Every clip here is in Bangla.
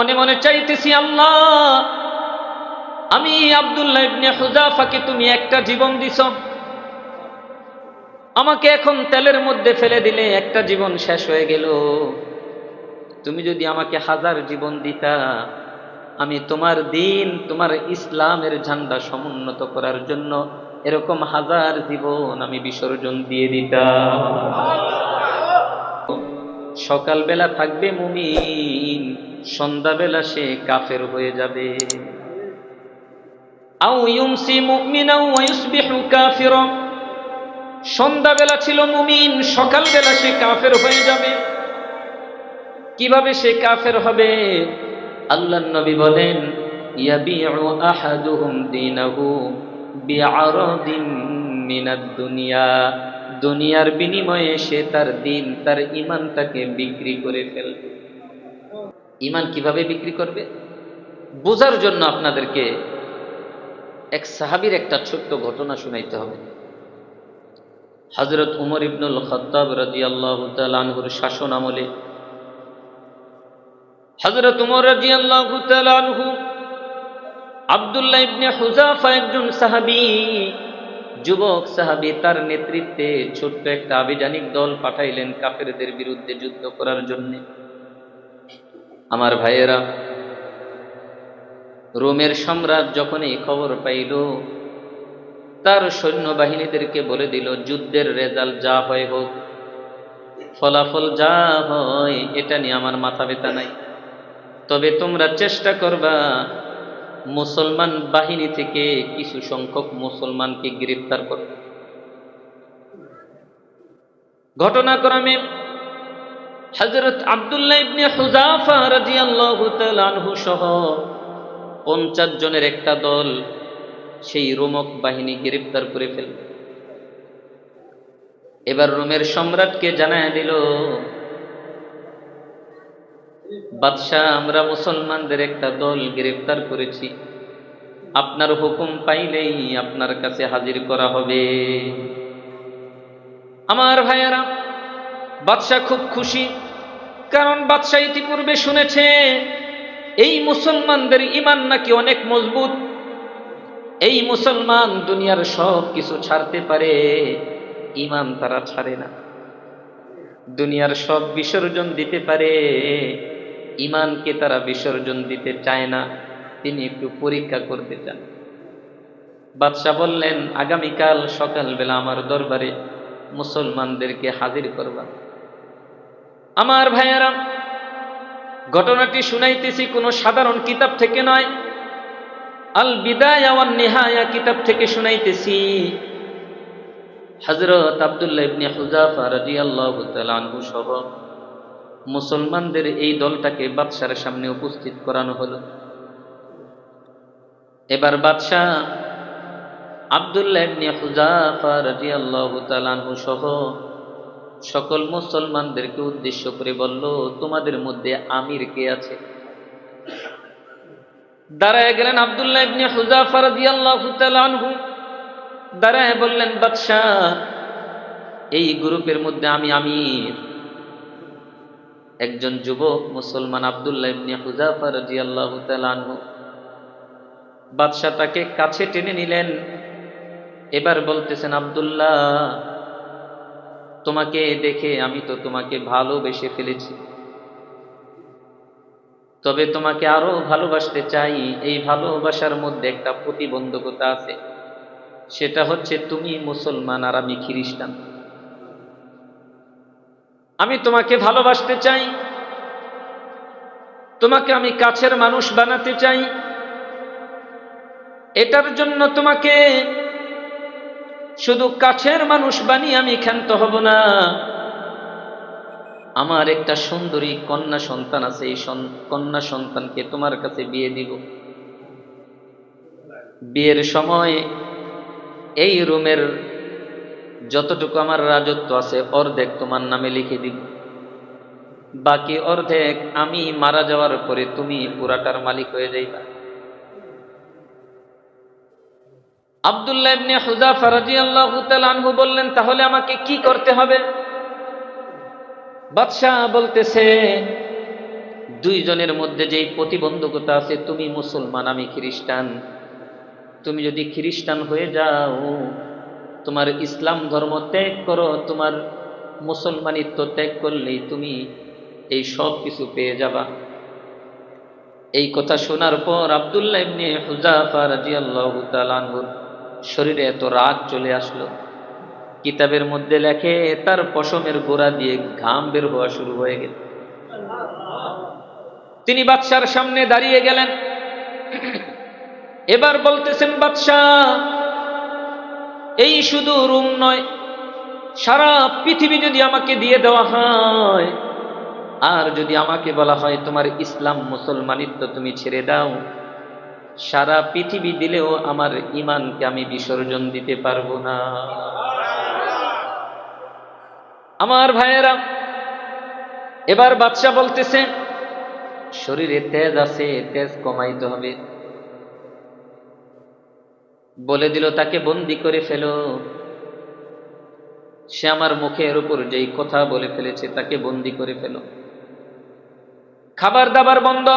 মনে মনে চাইতেছি, আল্লাহ, আমি আব্দুল্লাহ ইবনে হুযাফাকে তুমি একটা জীবন দিছ, আমাকে এখন তেলের মধ্যে ফেলে দিলে একটা জীবন শেষ হয়ে গেল। তুমি যদি আমাকে 1000 জীবন দিতা, আমি তোমার দিন, তোমার ইসলামের ঝান্ডা সমুন্নত করার জন্য এরকম 1000 জীবন আমি বিসর্জন দিয়ে দিতাম। সকালবেলা থাকবে মুমিন, সন্ধ্যাবেলা সে কাফের হয়ে যাবে। আও ইউমসি মুমিনাও ওয়া ইউসবিহু কাফিরা, সন্ধ্যাবেলা ছিল মুমিন, সকালবেলা সে কাফের হয়ে যাবে। কিভাবে সে কাফের হবে? আল্লাহর নবী বলেন, ইয়াবিউ আহাদুহুম দীনাহু বিআরাদিন মিনাদ দুনিয়া, দুনিয়ার বিনিময়ে সে তার দিন, তার ঈমানটাকে বিক্রি করে ফেলবে। ঈমান কিভাবে বিক্রি করবে বোঝার জন্য আপনাদেরকে এক সাহাবীর একটা ছোট্ট ঘটনা শুনাইতে হবে। হযরত উমর ইবনুল খাত্তাব রাদিয়াল্লাহু তাআলা আনহুর শাসন আমলে হযরত উমর রাদিয়াল্লাহু তাআলা আনহু আব্দুল্লাহ ইবনে হুযাফা, একজন সাহাবী, যুবক সাহাবী, তার নেতৃত্বে ছোট্ট একটা আভিযানিক দল পাঠাইলেন কাফেরদের বিরুদ্ধে যুদ্ধ করার জন্য। আমার ভাইয়েরা, রোমের সম্রাট যখন এই খবর পাইল, তার সৈন্যবাহিনীদেরকে বলে দিল, যুদ্ধের রেজাল্ট যা হয় হোক, ফলাফল যা হয় এটা নিয়ে আমার মাথা ব্যথা নাই, তবে তোমরা চেষ্টা করবা মুসলমান বাহিনী থেকে কিছু সংখ্যক মুসলমানকে গ্রেফতার করবে। ঘটনাক্রমে হযরত আব্দুল্লাহ ইবনে হুযাফা রাদিয়াল্লাহু তাআলা আনহু সহ 50 জনের একটা দল সেই রোমক বাহিনী গ্রেফতার করে ফেলল। এবার রোমের সম্রাটকে জানায় দিল, বাদশাহ, আমরা মুসলমানদের একটা দল গ্রেফতার করেছি, আপনার হুকুম পাইলেই আপনার কাছে হাজির করা হবে। আমার ভাইয়েরা, বাদশাহ খুব খুশি, কারণ বাদশাহ ইতিপূর্বে শুনেছে এই মুসলমানদের ঈমান নাকি অনেক মজবুত, এই মুসলমান দুনিয়ার সব কিছু ছাড়তে পারে, ঈমান তারা ছাড়ে না, দুনিয়ার সব বিসর্জন দিতে পারে, ঈমানকে তারা বিসর্জন দিতে চায় না, তিনি একটু পরীক্ষা করতে চান। বাদশাহ বললেন, আগামীকাল সকালবেলা আমার দরবারে মুসলমানদেরকে হাজির করবা। আমার ভাইয়েরা, ঘটনাটি শুনাইতেছি কোনো সাধারণ কিতাব থেকে নয়, আল বিদায়া ওয়ান নিহায়া কিতাব থেকে শুনাইতেছি। হযরত আব্দুল্লাহ ইবনে হুযাফা রাদিয়াল্লাহু তাআলা আনহু সহ মুসলমানদের এই দলটাকে বাদশার সামনে উপস্থিত করানো হলো। এবার বাদশাহ আব্দুল্লাহ ইবনে হুযাফা রাদিয়াল্লাহু তাআলা আনহু সহ সকল মুসলমানদেরকে উদ্দেশ্য করে বলল, তোমাদের মধ্যে আমির কে আছে? দাঁড়ায় গেলেন আব্দুল্লাহ ইবনে হুযাফা রাদিয়াল্লাহু তাআলা আনহু, দাঁড়ায় বললেন, বাদশাহ, এই গ্রুপের মধ্যে আমি আমির। একজন যুবক মুসলমান আব্দুল্লাহ ইবনে হুযাফা রাদিয়াল্লাহু তাআলা আনহু, বাদশাহ তাকে কাছে টেনে নিলেন। এবার বলতেছেন, আব্দুল্লাহ, তোমাকে দেখে আমি তো তোমাকে ভালোবেসে ফেলেছি, তবে তোমাকে আরো ভালোবাসতে চাই। এই ভালোবাসার মধ্যে একটা প্রতিবন্ধকতা আছে, সেটা হচ্ছে তুমি মুসলমান আর আমি খ্রিস্টান। আমি তোমাকে ভালোবাসতে চাই, তোমাকে আমি কাছের মানুষ বানাতে চাই, এটার জন্য তোমাকে শুধু কাছের মানুষ বানিয়ে আমি ক্ষান্ত হব না। আমার একটা সুন্দরী কন্যা সন্তান আছে, এই কন্যা সন্তানকে তোমার কাছে বিয়ে দিব। বিয়ের সময় এই রুমের যতটুকু আমার রাজত্ব আছে অর্ধেক তোমার নামে লিখে দিব, বাকি অর্ধেক আমি মারা যাওয়ার পরে তুমি পুরাটার মালিক হয়ে যাইবা। আব্দুল্লাহ ইবনে হুযাফা রাদিয়াল্লাহু তাআলা আনহু বললেন, তাহলে আমাকে কি করতে হবে? বাদশাহ বলতেছে, দুইজনের মধ্যে যেই প্রতিবন্ধকতা আছে, তুমি মুসলমান আমি খ্রিস্টান, তুমি যদি খ্রিস্টান হয়ে যাও, তোমার ইসলাম ধর্ম ত্যাগ করো, তোমার মুসলমানিত্ব ত্যাগ করলেই তুমি এই সব কিছু পেয়ে যাবা। এই কথা শোনার পর আব্দুল্লাহ ইবনে হুযাফা রাদিয়াল্লাহু তাআলা আনহুর শরীরে এত রাগ চলে আসলো, কিতাবের মধ্যে লেখে তার পশমের গোড়া দিয়ে ঘাম বের হওয়া শুরু হয়ে গেল। তিনি বাদশার সামনে দাঁড়িয়ে গেলেন। এবার বলতেছেন, বাদশাহ, এই শুধু রুম নয়, সারা পৃথিবী যদি আমাকে দিয়ে দেওয়া হয়, আর যদি আমাকে বলা হয় তোমার ইসলাম মুসলমানিত্ব তুমি ছেড়ে দাও, সারা পৃথিবী দিলেও আমার ঈমানকে আমি বিসর্জন দিতে পারবো না। আমার ভাইয়েরা, এবার বাদশা বলতেছে, শরীরে তেজ আছে, তেজ কমাইতে হবে। বলে দিল তাকে বন্দি করে ফেলো। সে আমার মুখের উপর যেই কথা বলে ফেলেছে তাকে বন্দি করে ফেলো। খাবার দাবার বন্ধ।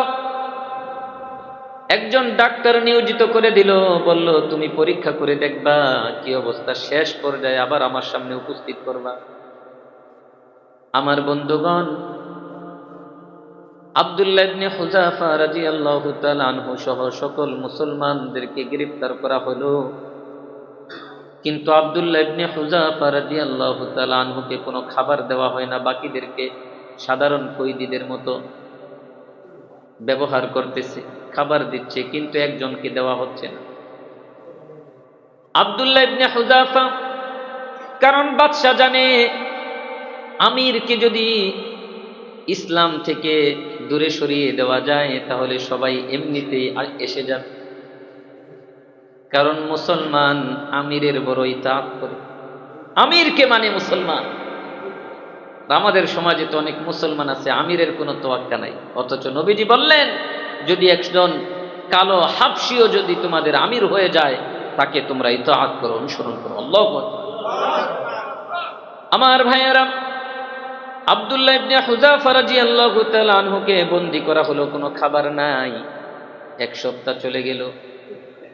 একজন ডাক্তার নিয়োজিত করে দিল, বলল তুমি পরীক্ষা করে দেখবা কি অবস্থা, শেষ পর্যায়ে আবার আমার সামনে উপস্থিত করবা। আমার বন্ধুগণ, আব্দুল্লাহ ইবনে হুযাফা রাদিয়াল্লাহু তাআলা আনহু সহ সকল মুসলমানদেরকে গ্রেফতার করা হলো, কিন্তু আব্দুল্লাহ ইবনে হুযাফা রাদিয়াল্লাহু তাআলা আনহুকে কোনো খাবার দেওয়া হয় না। বাকিদেরকে সাধারণ কয়েদিদের মতো ব্যবহার করতেছে, খাবার দিচ্ছে, কিন্তু একজনকে দেওয়া হচ্ছে না, আব্দুল্লাহ ইবনে হুযাফা। কারণ বাদশা জানে আমিরকে যদি ইসলাম থেকে দূরে সরিয়ে দেওয়া যায় তাহলে সবাই এমনিতেই এসে যাবে। কারণ মুসলমান আমিরের বড় ইতাআত করে, আমিরকে মানে মুসলমান। আমাদের সমাজে তো অনেক মুসলমান আছে আমিরের কোনো তোয়াক্কা নাই, অথচ নবীজি বললেন যদি একজন কালো হাবশিও যদি তোমাদের আমির হয়ে যায় তাকে তোমরা ইতাআত করো, অনুসরণ করো। আল্লাহু আকবার। আমার ভাইয়েরা, আব্দুল্লাহ ইবনে হুযাফা রাদিয়াল্লাহু তাআলা আনহুকে বন্দী করা হলো, কোনো খাবার নাই। এক সপ্তাহ চলে গেল,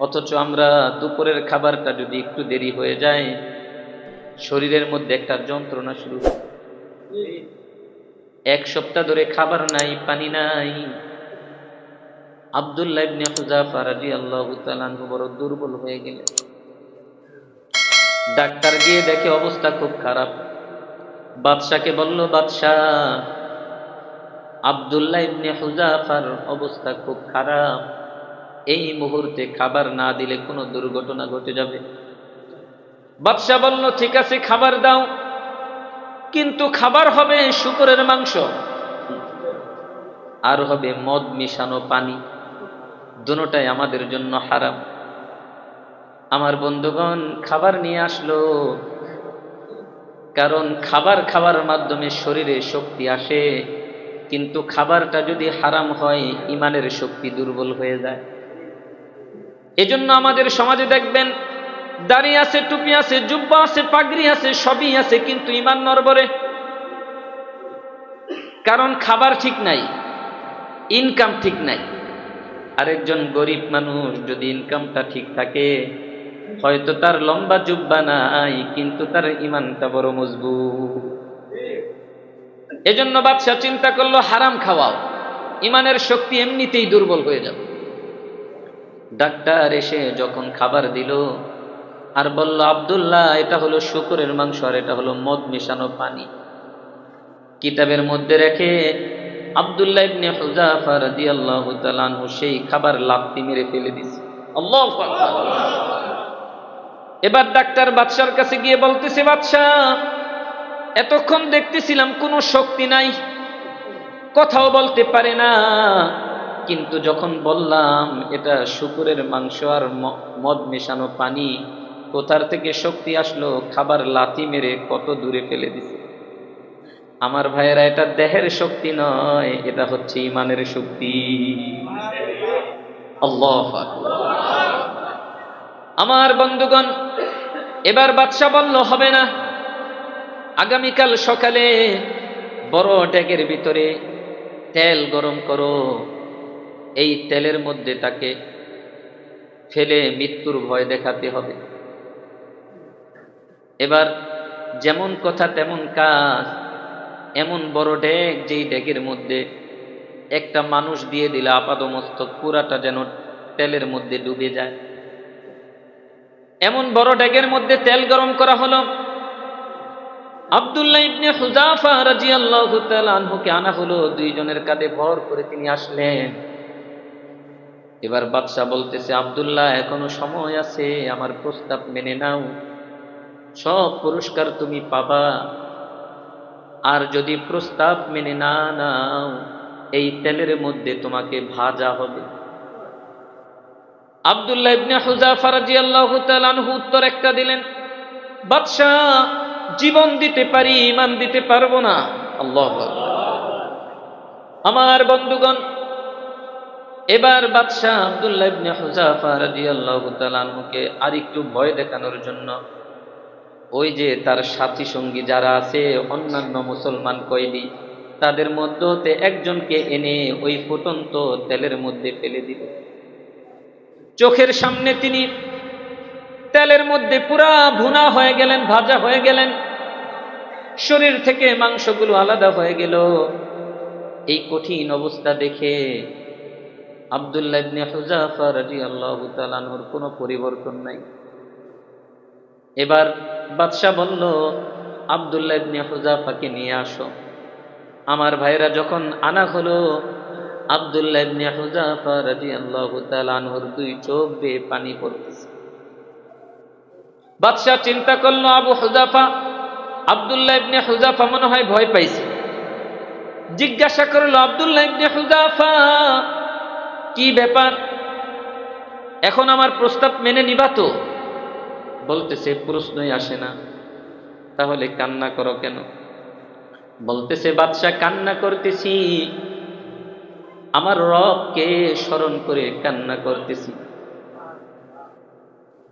অথচ আমরা দুপুরের খাবারটা যদি একটু দেরি হয়ে যায় শরীরের মধ্যে একটা যন্ত্রণা শুরু হয়। এক সপ্তাহ ধরে খাবার নাই, পানি নাই। আব্দুল্লাহ ইবনে হুযাফা রাদিয়াল্লাহু তাআলা আনহু বড় দুর্বল হয়ে গেলেন। ডাক্তার গিয়ে দেখে অবস্থা খুব খারাপ। বাদশাকে বলল, বাদশাহ, আব্দুল্লাহ ইবনে হুযাফার অবস্থা খুব খারাপ, এই মুহূর্তে খাবার না দিলে কোনো দুর্ঘটনা ঘটে যাবে। বাদশা বলল, ঠিক আছে খাবার দাও, কিন্তু খাবার হবে শূকরের মাংস আর হবে মদ মিশানো পানি, দুটোটাই আমাদের জন্য হারাম। আমার বন্ধুগণ, খাবার নিয়ে আসলো, কারণ খাবার খাওয়ার মাধ্যমে শরীরে শক্তি আসে, কিন্তু খাবারটা যদি হারাম হয় ইমানের শক্তি দুর্বল হয়ে যায়। এজন্য আমাদের সমাজে দেখবেন দাড়ি আছে, টুপি আছে, জুব্বা আছে, পাগড়ি আছে, সবই আছে, কিন্তু ইমান নড়বড়ে। কারণ খাবার ঠিক নাই, ইনকাম ঠিক নাই। আরেকজন গরিব মানুষ যদি ইনকামটা ঠিক থাকে, হয়তো তার লম্বা জুব্বা নাই, কিন্তু তার ইমানটা বড় মজবুত। এজন্য বাদশা চিন্তা করলো হারাম খাওয়াও, ইমানের শক্তি এমনিতেই দুর্বল হয়ে যাবে। ডাক্তার এসে যখন খাবার দিল আর বলল, আব্দুল্লাহ, এটা হলো শূকরের মাংস আর এটা হলো মদ মেশানো পানি। কিতাবের মধ্যে রেখে আব্দুল্লাহ ইবনে হুযাফা রাদিয়াল্লাহু তাআলা আনহু সেই খাবার লাথি মেরে ফেলে দিয়েছে। আল্লাহু আকবার। এবার ডাক্তার বাদশার কাছে গিয়ে বলতেছে, বাদশাহ, এতক্ষণ দেখতেছিলাম কোনো শক্তি নাই, কথাও বলতে পারে না, কিন্তু যখন বললাম এটা শূকরের মাংস আর মদ মেশানো পানি, কোথার থেকে শক্তি আসলো? খাবার লাথি মেরে কত দূরে ফেলে দিছে। আমার ভাইয়েরা, এটা দেহের শক্তি নয়, এটা হচ্ছে ইমানের শক্তি। আল্লাহু আকবার। আমার বন্ধুগণ, এবার বাদশা বলল, হবে না, আগামীকাল সকালে বড় ডেকের ভিতরে তেল গরম করো, এই তেলের মধ্যে তাকে ফেলে মৃত্যুর ভয় দেখাতে হবে। এবার যেমন কথা তেমন কাজ, এমন বড় ডেক, যেই ডেকের মধ্যে একটা মানুষ দিয়ে দিলে আপাদমস্তক পুরাটা যেন তেলের মধ্যে ডুবে যায়। এমন বড় ডেকের মধ্যে তেল গরম করা হলো। আব্দুল্লাহ ইবনে হুযাফা রাদিয়াল্লাহু তাআলা আনহুকে আনা হলো, দুইজনের কাঁধে ভর করে তিনি আসলেন। এবার বাদশা বলতেছে, আব্দুল্লাহ এখনো সময় আছে, আমার প্রস্তাব মেনে নাও, সব পুরস্কার তুমি পাবা। আর যদি প্রস্তাব মেনে না নাও, এই তেলের মধ্যে তোমাকে ভাজা হবে। আব্দুল্লাহ ইবনে হুযাফা রাদিয়াল্লাহু তাআলা আনহু উত্তর একটা দিলেন, বাদশা জীবন দিতে পারি, ঈমান দিতে পারবো না। আল্লাহু আকবার। আমার বন্ধুগণ, এবার বাদশা আব্দুল্লাহ ইবনে হুযাফা রাদিয়াল্লাহু তাআলা আনহুকে আরেকটু ভয় দেখানোর জন্য ওই যে তার সাথী সঙ্গী যারা আছে, অন্যান্য মুসলমান কয়েদি, তাদের মধ্যে একজনকে এনে ওই ফুটন্ত তেলের মধ্যে ফেলে দিল। চোখের সামনে তিনি তেলের মধ্যে পুরা ভুনা হয়ে গেলেন, ভাজা হয়ে গেলেন, শরীর থেকে মাংসগুলো আলাদা হয়ে গেল। এই কঠিন অবস্থা দেখে আব্দুল্লাহ ইবনে হুযাফা রাদিয়াল্লাহু তাআলা আনহুর কোনো পরিবর্তন নাই। এবার বাদশা বলল, আব্দুল্লাহ ইবনে হুযাফাকে নিয়ে আসো। আমার ভাইরা যখন আনা হলো, আব্দুল্লাহ ইবনে হুযাফা রাদিয়াল্লাহু তাআলা আনহুর দুই চোখ বেয়ে পানি পড়তেছে। বাদশা চিন্তা করলো, আবু হুযাফা, আব্দুল্লাহ ইবনে হুযাফা মনে হয় ভয় পাইছে। জিজ্ঞাসা করলো, আব্দুল্লাহ ইবনে হুযাফা কি ব্যাপার, এখন আমার প্রস্তাব মেনে নিবা তো? বলতেছে, প্রশ্নই আসে না। তাহলে কান্না করো কেন? বলতেছে, বাদশা কান্না করতেছি, আমার রবকে স্মরণ করে কান্না করতেছি,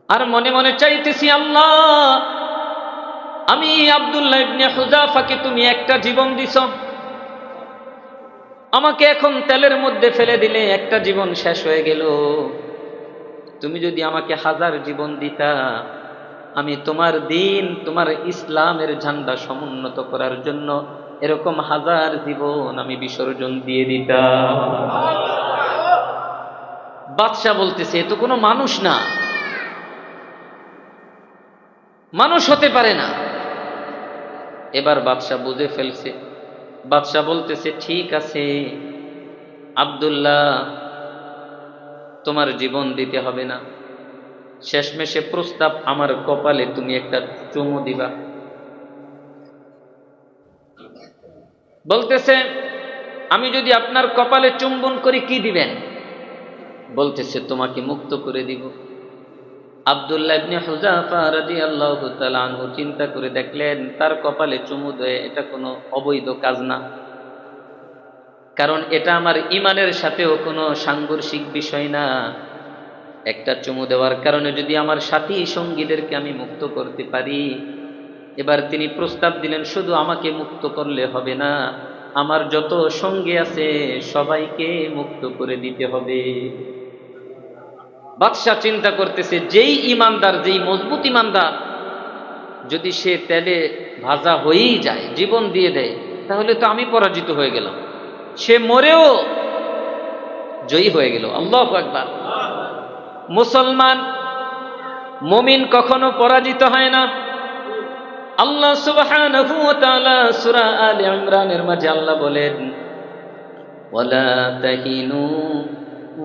আর মনে মনে চাইতেছি, আল্লাহ, আমি আব্দুল্লাহ ইবনে হুযাফাকে তুমি একটা জীবন দিছ, আমাকে এখন তেলের মধ্যে ফেলে দিলে একটা জীবন শেষ হয়ে গেল। তুমি যদি আমাকে 1000 জীবন দিতা, আমি তোমার দিন, তোমার ইসলামের ঝান্ডা সমুন্নত করার জন্য এরকম 1000 জীবন আমি বিসর্জন দিয়ে দিতাম। বাদশা বলতেছে, এ তো কোনো মানুষ না, মানুষ হতে পারে না। এবার বাদশা বুঝে ফেলছে। বাদশা বলতেছে, ঠিক আছে আব্দুল্লাহ, তোমার জীবন দিতে হবে না, শেষমেশে প্রস্তাব আমার কপালে তুমি একটা চুমু দিবা। বলতেছে, আমি যদি আপনার কপালে চুম্বন করি কি দিবেন? বলতেছে, তোমাকে মুক্ত করে দিব। আব্দুল্লাহ ইবনে হুযাফা রাদিয়াল্লাহু তাআলা আনহু চিন্তা করে দেখলেন, তার কপালে চুমু দেয় এটা কোনো অবৈধ কাজ না, কারণ এটা আমার ঈমানের সাথেও কোনো সাংঘর্ষিক বিষয় না। একটা চুমু দেওয়ার কারণে যদি আমার সাথী সঙ্গীদেরকে আমি মুক্ত করতে পারি। এবার তিনি প্রস্তাব দিলেন, শুধু আমাকে মুক্ত করলে হবে না, আমার যত সঙ্গী আছে সবাইকে মুক্ত করে দিতে হবে। বাদশা চিন্তা করতেছে, যেই ইমানদার, যেই মজবুত ইমানদার, যদি সে তেলে ভাজা হয়েই যায়, জীবন দিয়ে দেয়, তাহলে তো আমি পরাজিত হয়ে গেলাম, সে মরেও জয়ী হয়ে গেল। আল্লাহু আকবার। মুসলমান মুমিন কখনো পরাজিত হয় না। আল্লাহ সুবহানাহু ওয়া তাআলা সূরা আলে ইমরানের মাঝে আল্লাহ বলেন, ওয়ালা তাহিনু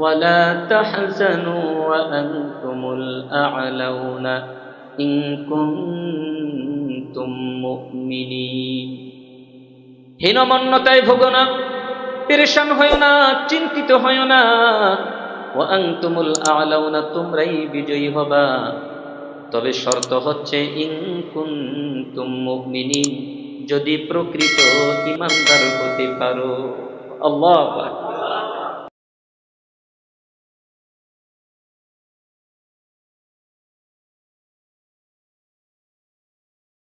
ওয়ালা তাহজানু ওয়া আনতুমুল আ'লাউনা ইন কুনতুম মুমিনিন। হীনমন্যতায় ভোগো না, পেরেশান হয়ো না, চিন্তিত হয়ো না। ওয়া আনতুমুল আ'লাউনা, তোমরাই বিজয়ী হবা, তবে শর্ত হচ্ছে ইন কুনতুম মুমিনিন, যদি প্রকৃত ঈমানদার হতে পারো। আল্লাহু আকবার।